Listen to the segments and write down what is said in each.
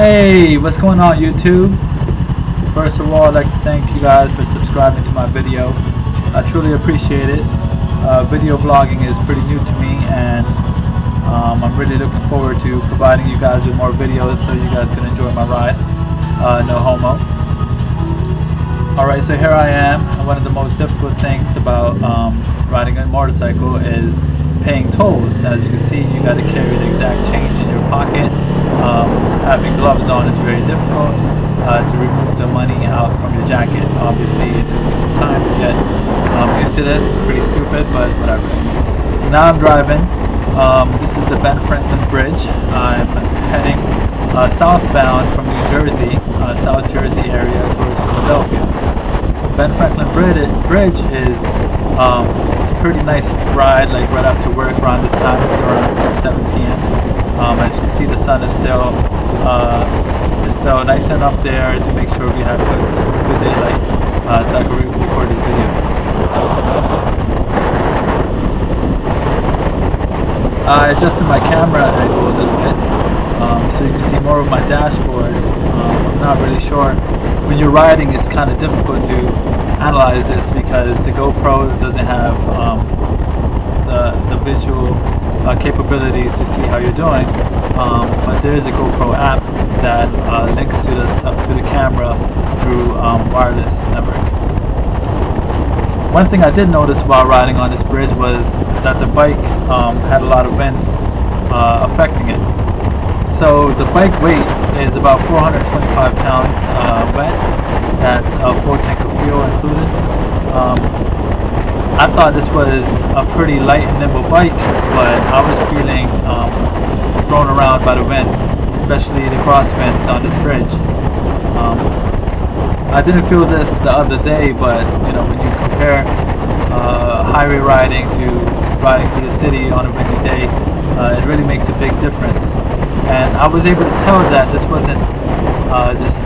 Hey, what's going on YouTube? First of all, I'd like to thank you guys for subscribing to my video. I truly appreciate it. Video vlogging is pretty new to me, and I'm really looking forward to providing you guys with more videos so you guys can enjoy my ride. No homo. Alright, so here I am. One of the most difficult things about riding a motorcycle is paying tolls. As you can see, you got to carry the exact change in your pocket. Having gloves on is very difficult to remove the money out from your jacket. Obviously, it took me some time to get used to this. It's pretty stupid, but whatever. Now I'm driving. This is the Ben Franklin Bridge. I'm heading southbound from New Jersey, South Jersey area towards Philadelphia. Ben Franklin Bridge is it's a pretty nice ride, like right after work around this time. It's around 6-7 p.m. As you can see, the sun is still nice enough there to make sure we have good daylight, so I can record this video. I adjusted my camera angle a little bit, so you can see more of my dashboard. I'm not really sure. When you're riding, it's kind of difficult to analyze this because the GoPro doesn't have the visual capabilities to see how you're doing, but there is a GoPro app that links to the camera through wireless network. One thing I did notice while riding on this bridge was that the bike had a lot of wind affecting it. So the bike weight is about 425 pounds wet. That's a full tank of fuel included. I thought this was a pretty light and nimble bike, but I was feeling thrown around by the wind, especially the crosswinds on this bridge. I didn't feel this the other day, but you know, when you compare highway riding to riding through the city on a windy day, it really makes a big difference. And I was able to tell that this wasn't just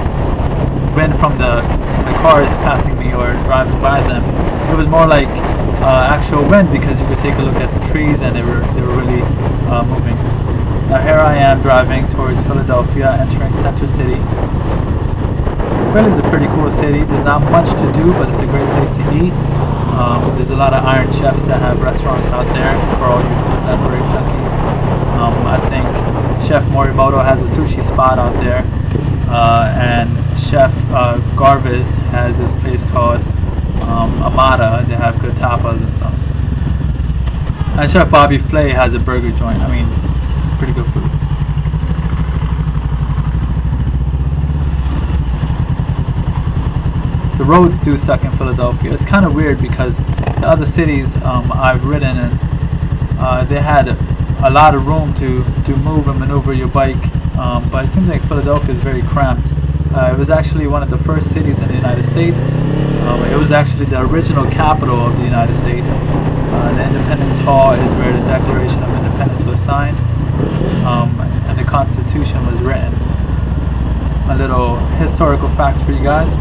wind from the cars passing me or driving by them. It was more like actual wind, because you could take a look at the trees and they were really moving. Now here I am driving towards Philadelphia, entering Center City. Philly's a pretty cool city. There's not much to do, but it's a great place to eat. There's a lot of Iron Chefs that have restaurants out there for all you Food Network junkies. I think Chef Morimoto has a sushi spot out there, and Chef Garvis has this place called Amada. They have good tapas and stuff. And Chef Bobby Flay has a burger joint. I mean, it's pretty good food. The roads do suck in Philadelphia. It's kind of weird because the other cities I've ridden in, they had a lot of room to move and maneuver your bike, but it seems like Philadelphia is very cramped. It was actually one of the first cities in the United States. It was actually the original capital of the United States. The Independence Hall is where the Declaration of Independence was signed, and the Constitution was written. A little historical facts for you guys.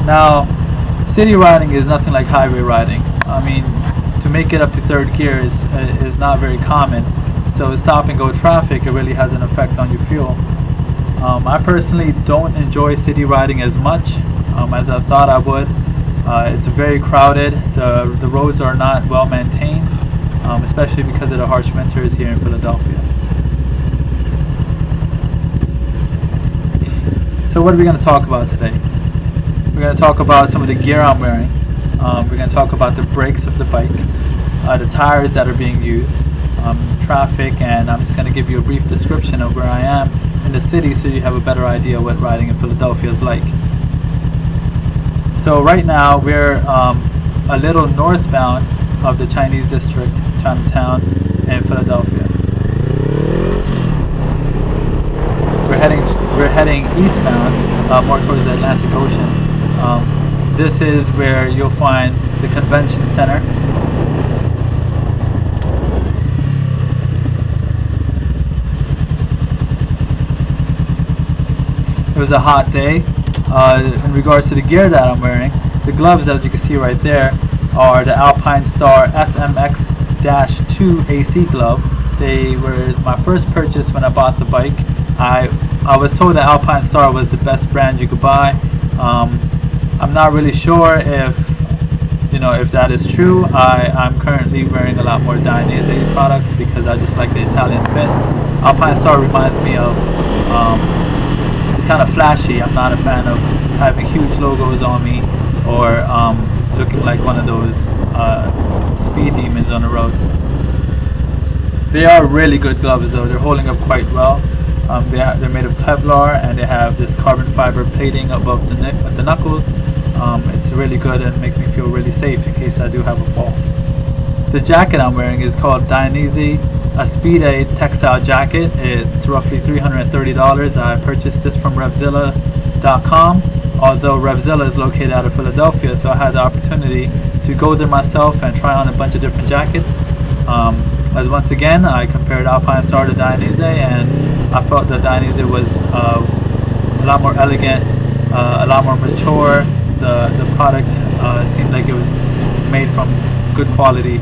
Now, city riding is nothing like highway riding. I mean, to make it up to third gear is not very common. So stop and go traffic, it really has an effect on your fuel. I personally don't enjoy city riding as much as I thought I would. It's very crowded. The roads are not well maintained, especially because of the harsh winters here in Philadelphia. So what are we going to talk about today? We're going to talk about some of the gear I'm wearing. We're going to talk about the brakes of the bike, the tires that are being used, traffic, and I'm just going to give you a brief description of where I am in the city so you have a better idea what riding in Philadelphia is like. So right now we're a little northbound of the Chinese district, Chinatown, in Philadelphia. We're heading eastbound, more towards the Atlantic Ocean. This is where you'll find the convention center. It was a hot day. In regards to the gear that I'm wearing, the gloves, as you can see right there, are the Alpine Star SMX-2 AC glove. They were my first purchase when I bought the bike. I was told that Alpine Star was the best brand you could buy. I'm not really sure if if that is true. I'm currently wearing a lot more dianese products because I just like the Italian fit. Alpine Star reminds me of it's kind of flashy. I'm not a fan of having huge logos on me or looking like one of those speed demons on the road. They are really good gloves though. They're holding up quite well. They're made of Kevlar and they have this carbon fiber plating above the knuckles. It's really good and makes me feel really safe in case I do have a fall. The jacket I'm wearing is called Dianese Aspide textile jacket. It's roughly $330. I purchased this from Revzilla.com, although Revzilla is located out of Philadelphia, so I had the opportunity to go there myself and try on a bunch of different jackets. As once again, I compared Alpine Star to Dianese, and I felt that Dianese was a lot more elegant, a lot more mature. The product seemed like it was made from good quality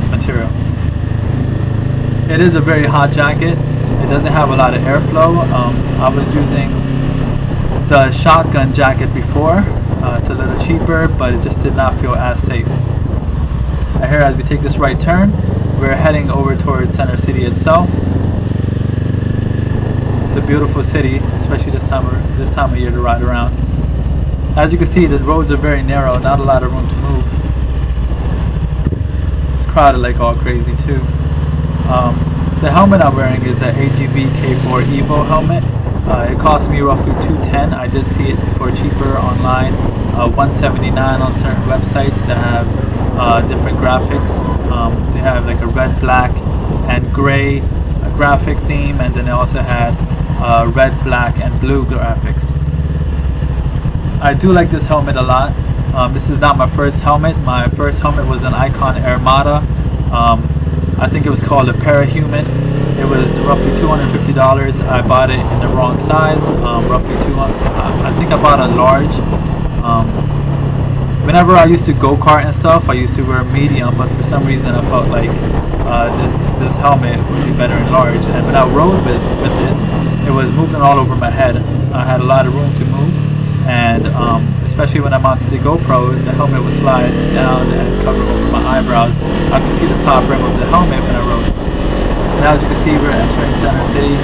material. It is a very hot jacket. It doesn't have a lot of airflow. I was using the shotgun jacket before. It's a little cheaper, but it just did not feel as safe. And here, as we take this right turn, we're heading over towards Center City itself. It's a beautiful city, especially this time of year to ride around. As you can see, the roads are very narrow, not a lot of room to move. It's crowded like all crazy too. The helmet I'm wearing is an AGV K4 Evo helmet. It cost me roughly $210. I did see it for cheaper online, $179 on certain websites that have different graphics. They have like a red, black, and gray graphic theme, and then they also had red, black, and blue graphics. I do like this helmet a lot. This is not my first helmet. My first helmet was an Icon Armada. I think it was called a Parahuman. It was roughly $250. I bought it in the wrong size, roughly 200. I think I bought a large. Whenever I used to go-kart and stuff, I used to wear medium, but for some reason I felt like this helmet would be better in large. And when I rode with it, it was moving all over my head. I had a lot of room to move, and especially when I mounted the GoPro, the helmet would slide down and cover over my eyebrows. I could see the top rim of the helmet when I rode. And as you can see, we're entering Center City.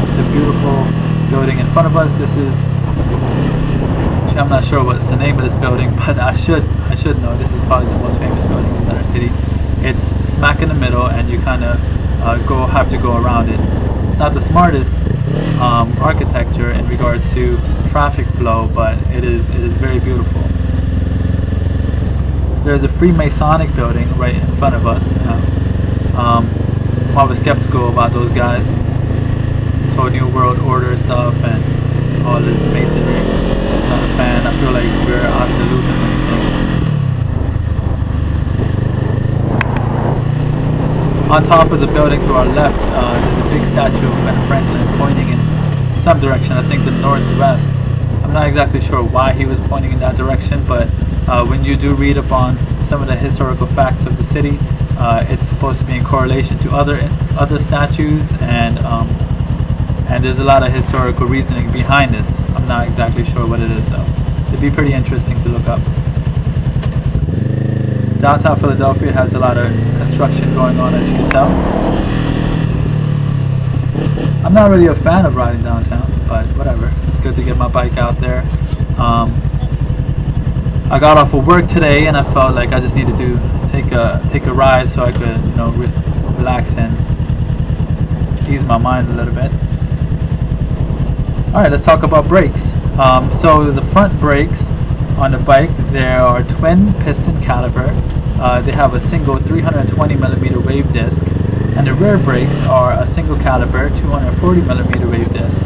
It's a beautiful building in front of us. This is, I'm not sure what's the name of this building, but I should know. This is probably the most famous building in Center City. It's smack in the middle, and you kind of have to go around it. It's not the smartest architecture in regards to traffic flow, but it is very beautiful. There's a Freemasonic building right in front of us. I was skeptical about those guys. This whole New World Order stuff and all this masonry. I'm not a fan. I feel like we're out of the loop in many things. On top of the building to our left, there's a big statue of Ben Franklin pointing in some direction, I think the northwest. I'm not exactly sure why he was pointing in that direction, but when you do read upon some of the historical facts of the city, it's supposed to be in correlation to other statues, and there's a lot of historical reasoning behind this. I'm not exactly sure what it is though. It'd be pretty interesting to look up. Downtown Philadelphia has a lot of construction going on, as you can tell. I'm not really a fan of riding downtown, but whatever. It's good to get my bike out there. I got off of work today, and I felt like I just needed to take a ride so I could, relax and ease my mind a little bit. All right, let's talk about brakes. So the front brakes on the bike, there are twin piston caliper. They have a single 320 millimeter wave disc, and the rear brakes are a single caliper 240 millimeter wave disc.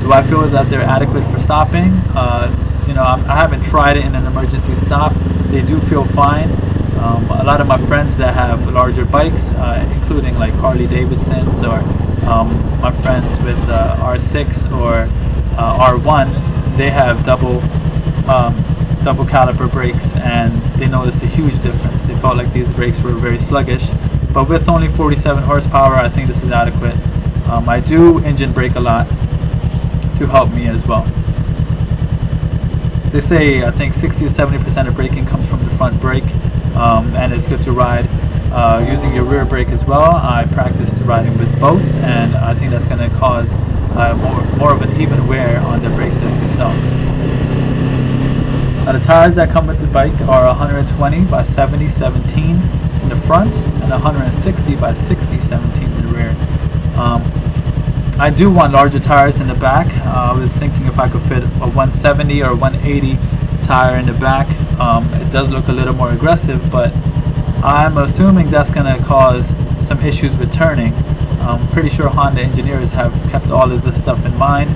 Do I feel that they're adequate for stopping? I haven't tried it in an emergency stop. They do feel fine. A lot of my friends that have larger bikes, including like Harley Davidsons, or my friends with R6 or R1, they have double caliper brakes, and they noticed a huge difference. They felt like these brakes were very sluggish, but with only 47 horsepower, I think this is adequate. I do engine brake a lot to help me as well. They say I think 60 to 70% of braking comes from the front brake, and it's good to ride using your rear brake as well. I practiced riding with both, and I think that's going to cause more of an even wear on the brake disc itself. Now the tires that come with the bike are 120 by 70 17 in the front and 160 by 60 17 in the rear. I do want larger tires in the back. I was thinking if I could fit a 170 or 180 tire in the back. It does look a little more aggressive, but I'm assuming that's going to cause some issues with turning. I'm pretty sure Honda engineers have kept all of this stuff in mind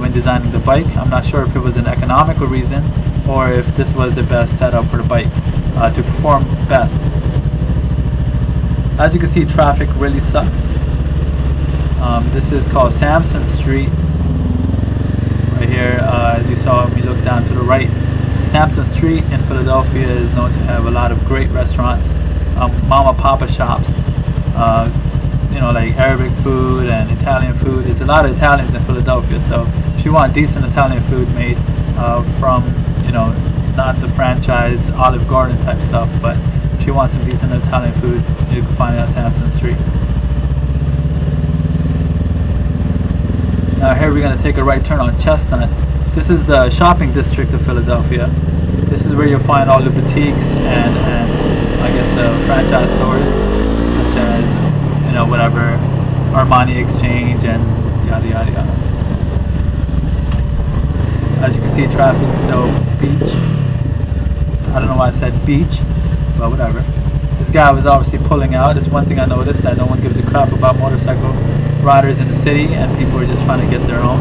when designing the bike. I'm not sure if it was an economical reason or if this was the best setup for the bike to perform best. As you can see, traffic really sucks. This is called Sampson Street right here. As you saw when you look down to the right, Sampson Street in Philadelphia is known to have a lot of great restaurants, mama papa shops, you know, like Arabic food and Italian food. There's a lot of Italians in Philadelphia, so if you want decent Italian food made from, you know, not the franchise Olive Garden type stuff, but if you want some decent Italian food, you can find it at Sampson Street. Now here we're going to take a right turn on Chestnut. This is the shopping district of Philadelphia. This is where you'll find all the boutiques and I guess the franchise stores, such as, you know, whatever, Armani Exchange and yada yada yada. As you can see, traffic is still beach. I don't know why I said beach, but whatever. This guy was obviously pulling out. It's one thing I noticed, that no one gives a crap about motorcycle riders in the city, and people are just trying to get their own.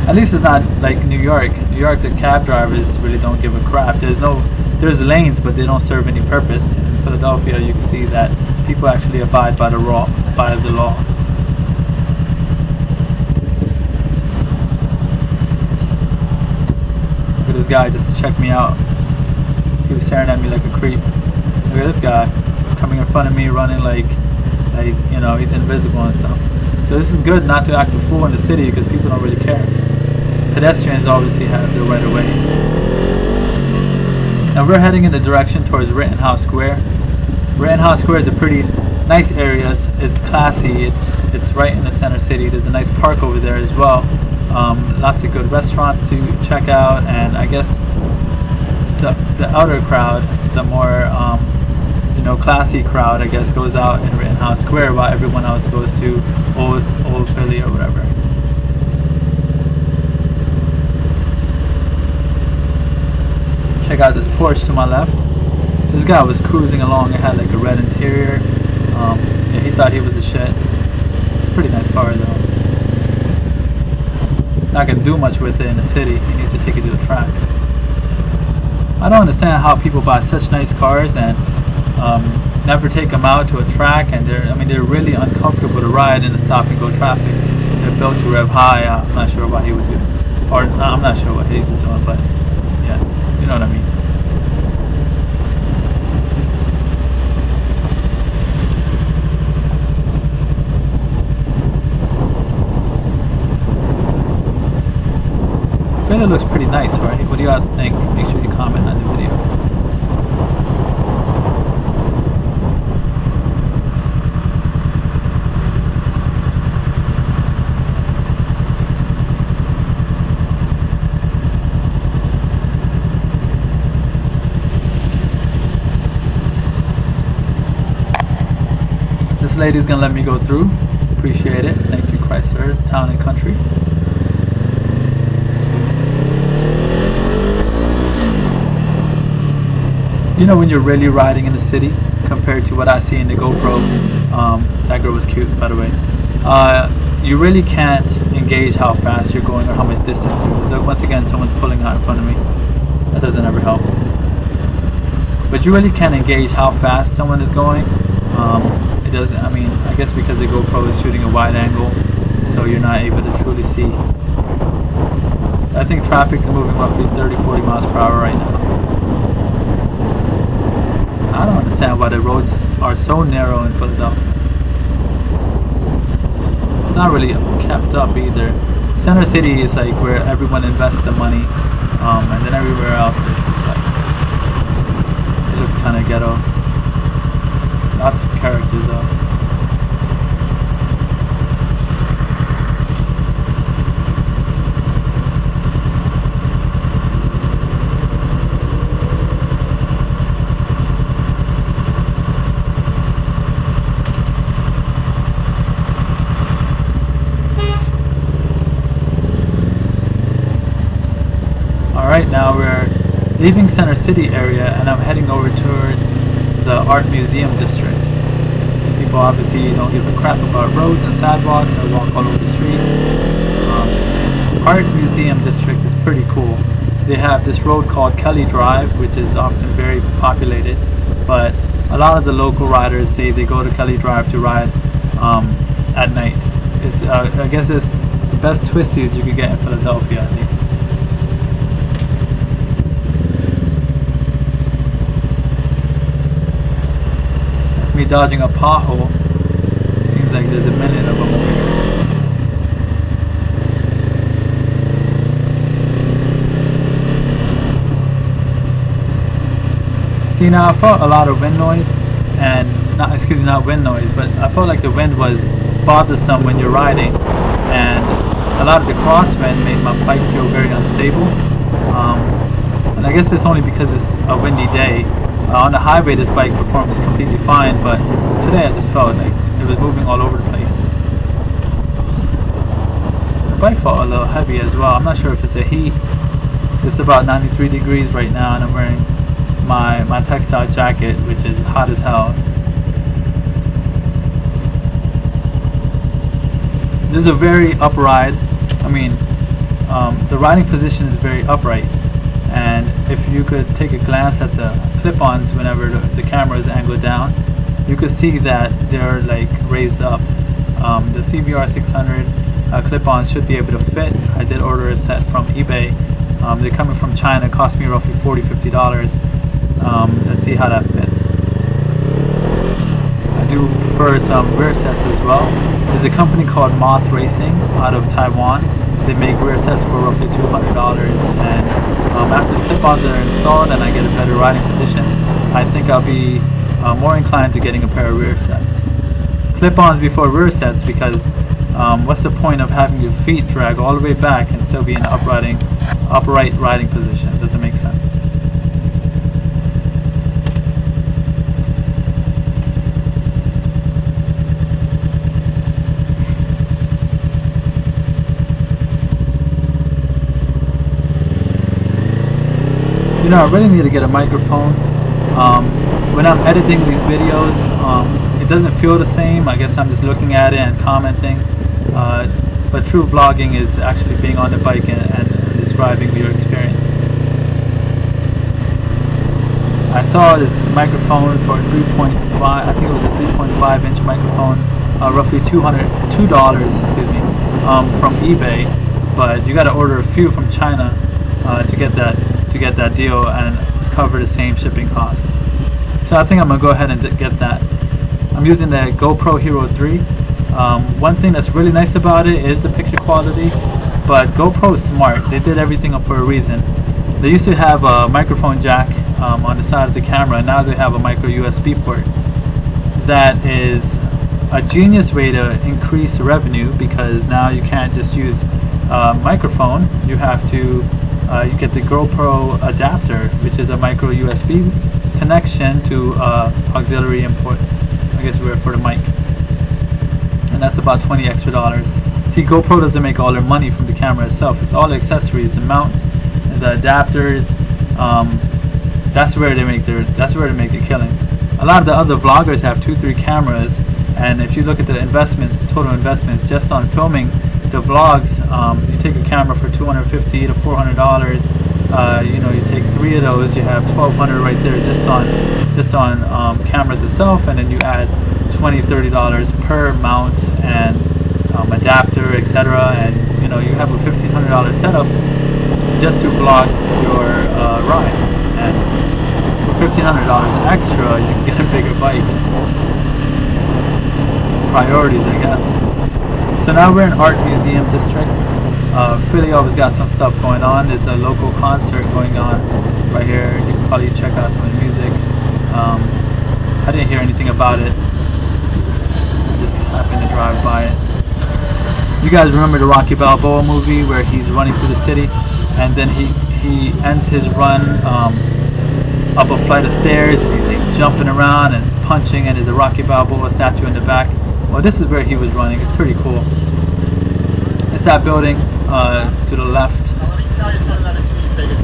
At least it's not like New York. New York, the cab drivers really don't give a crap. There's lanes, but they don't serve any purpose. In Philadelphia, you can see that people actually abide by the law. Look at this guy just to check me out. He was staring at me like a creep. Look at this guy coming in front of me, running like you know, he's invisible and stuff. So this is good not to act a fool in the city because people don't really care. Pedestrians obviously have the right of way. Now we're heading in the direction towards Rittenhouse Square. Rittenhouse Square is a pretty nice area. It's classy. It's right in the center city. There's a nice park over there as well. Lots of good restaurants to check out, and I guess the outer crowd, the more you know, classy crowd, I guess, goes out in Rittenhouse Square while everyone else goes to Old Philly or whatever. Check out this Porsche to my left. This guy was cruising along. It had like a red interior. Yeah, he thought he was a shit. It's a pretty nice car though. Not gonna do much with it in the city. He needs to take it to the track. I don't understand how people buy such nice cars and never take them out to a track, and they're really uncomfortable to ride in the stop and go traffic. They're built to rev high. I'm not sure what he would do, or I'm not sure what he's doing, but yeah, you know what I mean. Philly looks pretty nice, right? What do y'all think? Make sure you comment on the video. This lady's gonna let me go through. Appreciate it. Thank you, Chrysler Town and Country. You know when you're really riding in the city compared to what I see in the GoPro, that girl was cute, by the way, you really can't engage how fast you're going or how much distance there is. So once again, someone's pulling out in front of me. That doesn't ever help. But you really can't engauge how fast someone is going. It doesn't, I mean, I guess because the GoPro is shooting a wide angle, so you're not able to truly see. I think traffic's moving roughly 30-40 miles per hour right now. I don't understand why the roads are so narrow in Philadelphia. It's not really kept up either. Center City is like where everyone invests the money, and then everywhere else is just like, it looks kind of ghetto. Lots of characters though. Alright, now we're leaving Center City area and I'm heading over towards the Art Museum District. People obviously don't give a crap about roads and sidewalks or walk all over the street. Art Museum District is pretty cool. They have this road called Kelly Drive, which is often very populated, but a lot of the local riders say they go to Kelly Drive to ride at night. It's, I guess it's the best twisties you could get in Philadelphia at least. Me dodging a pothole. Seems like there's a million of them over here. See, now I felt a lot of wind noise, and not wind noise, but I felt like the wind was bothersome when you're riding, and a lot of the crosswind made my bike feel very unstable. And I guess it's only because it's a windy day. On the highway this bike performs completely fine, but today I just felt like it was moving all over the place. The bike felt a little heavy as well. I'm not sure if it's the heat. It's about 93 degrees right now and I'm wearing my textile jacket, which is hot as hell. This is a very upright, the riding position is very upright. And if you could take a glance at the clip-ons whenever the camera is angled down, you could see that they're like raised up. The CBR500R clip-ons should be able to fit. I did order a set from eBay. They're coming from China, cost me roughly $40–50. Let's see how that fits. I do prefer some rear sets as well. There's a company called Moth Racing out of Taiwan. They make rear sets for roughly $200, and after the clip-ons are installed and I get a better riding position, I think I'll be more inclined to getting a pair of rear sets. Clip-ons before rear sets, because what's the point of having your feet drag all the way back and still be in an upright riding position? Doesn't make sense. I really need to get a microphone. When I'm editing these videos, it doesn't feel the same. I guess I'm just looking at it and commenting. But true vlogging is actually being on the bike and describing your experience. I saw this microphone for 3.5, I think it was a 3.5 inch microphone, roughly $2, excuse me, from eBay. But you got to order a few from China to get that deal and cover the same shipping cost. So I think I'm gonna go ahead and get that. I'm using the GoPro Hero 3. One thing that's really nice about it is the picture quality, but GoPro is smart. They did everything for a reason. They used to have a microphone jack on the side of the camera. Now they have a micro USB port. That is a genius way to increase revenue, because now you can't just use a microphone. You have to you get the GoPro adapter, which is a micro USB connection to auxiliary input, I guess for the mic, and that's about $20 extra. See, GoPro doesn't make all their money from the camera itself. It's all the accessories, the mounts, the adapters. That's where they make the killing. A lot of the other vloggers have 2-3 cameras, and if you look at the investments, the total investments just on filming the vlogs, you take a camera for $250 to $400. You take 3 of those, you have $1,200 right there just on cameras itself, and then you add $20–30 per mount and adapter, etc. And you have a $1,500 setup just to vlog your ride. And for $1,500 extra, you can get a bigger bike. Priorities, I guess. So now we're in Art Museum District. Philly always got some stuff going on. There's a local concert going on right here. You can probably check out some of the music. I didn't hear anything about it. I just happened to drive by it. You guys remember the Rocky Balboa movie where he's running through the city and then he ends his run up a flight of stairs and he's like jumping around and punching, and there's a Rocky Balboa statue in the back. Well, this is where he was running. It's pretty cool. It's that building to the left.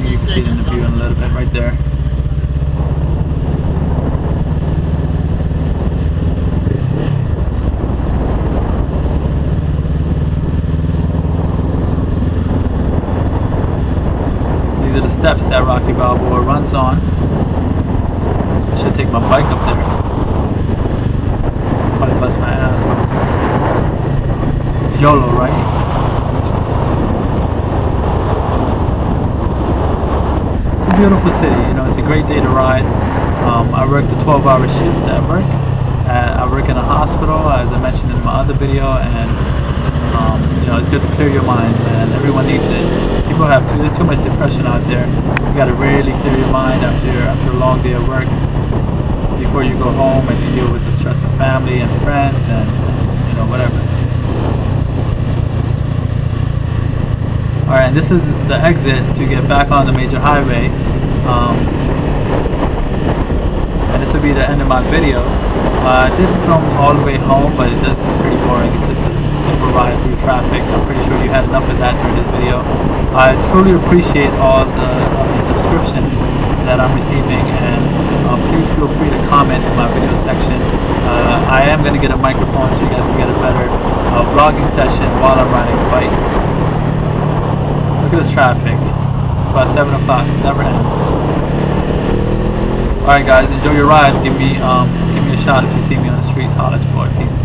You can see it in the view in a little bit right there. These are the steps that Rocky Balboa runs on. I should take my bike up there. Probably bust my ass, but YOLO, right? It's a beautiful city, you know, it's a great day to ride. I worked a 12-hour shift at work. I work in a hospital, as I mentioned in my other video, and you know, it's good to clear your mind, man. Everyone needs it. People have there's too much depression out there. You gotta really clear your mind after a long day of work, before you go home and you deal with the stress of family and friends and, you know, whatever. Alright, and this is the exit to get back on the major highway. And this will be the end of my video. I did film all the way home, but it's pretty boring. It's just a simple ride through traffic. I'm pretty sure you had enough of that during this video. I truly appreciate all the subscriptions that I'm receiving, and please feel free to comment in my video section. I am going to get a microphone so you guys can get a better vlogging session while I'm riding the bike. Look at this traffic. It's about 7 o'clock. It never ends. Alright guys, enjoy your ride. Give me a shout if you see me on the streets. Holla at your boy. Peace.